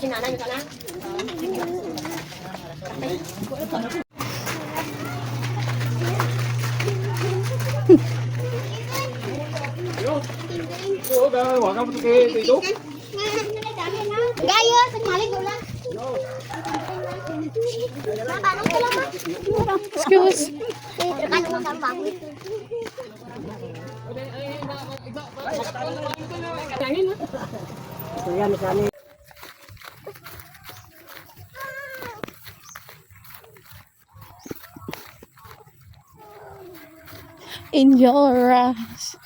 Sinanay ka na? Gaya, sumali ko lang. Excuse. In your eyes.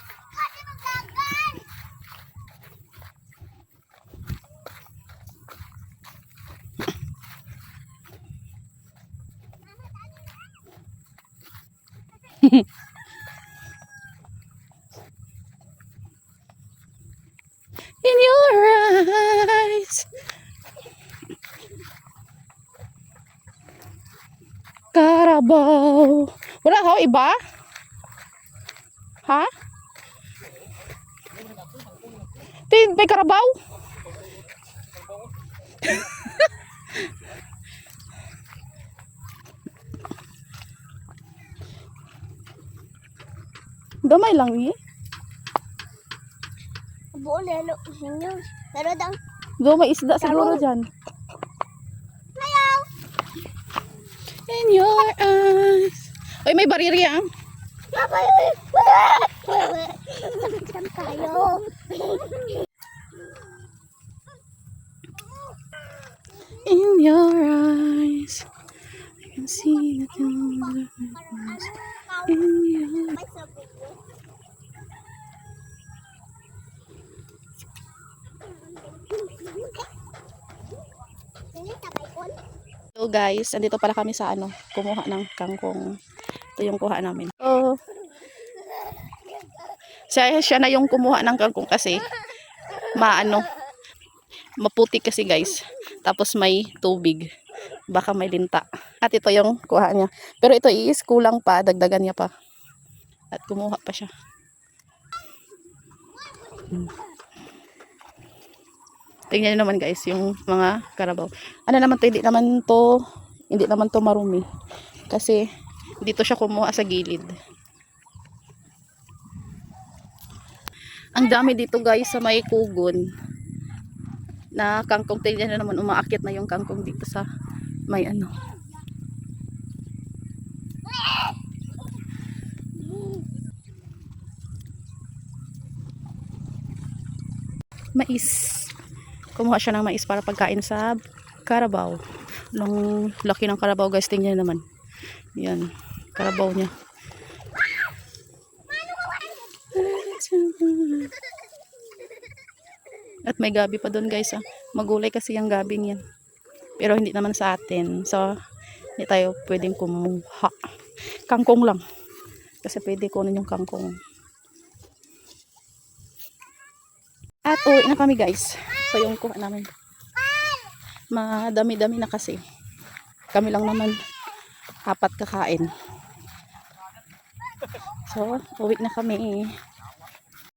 In your eyes. Carabao. Wala ka iba? Ha? Tin, may Carabao? Damay lang eh. Boleh lo, hinyo. Pero daw. Do may isda siguro dyan. Ayaw. In your eyes. Ay, may bariri ah. Saan tayo? In your eyes. I can see the tenderness in your. So guys, andito pala kami sa kumuha ng kangkong. Ito yung kuha namin. So, siya na yung kumuha ng kangkong kasi maputi kasi guys. Tapos may tubig. Baka may linta. At ito yung kuha niya. Pero ito is kulang pa, dagdagan niya pa. At kumuha pa siya. Tingnan niyo naman guys, yung mga karabaw. Ano naman to, hindi naman to marumi. Kasi dito siya kumuha sa gilid. Ang dami dito guys sa may kugon na kangkong. Tingnan niyo naman, umaakyat na yung kangkong dito sa may mais. Kumuha siya ng mais para pagkain sa karabaw. Ang laki ng karabaw guys, tingnan naman. Yan, karabaw niya. At may gabi pa doon guys. Magulay kasi yung gabi niyan. Pero hindi naman sa atin. So, hindi tayo pwedeng kumuha. Kangkong lang. Kasi pwede kunin yung kangkong. At uwi na kami guys. So yung kuha namin. Madami-dami na kasi. Kami lang naman 4 kakain. So, uwi na kami.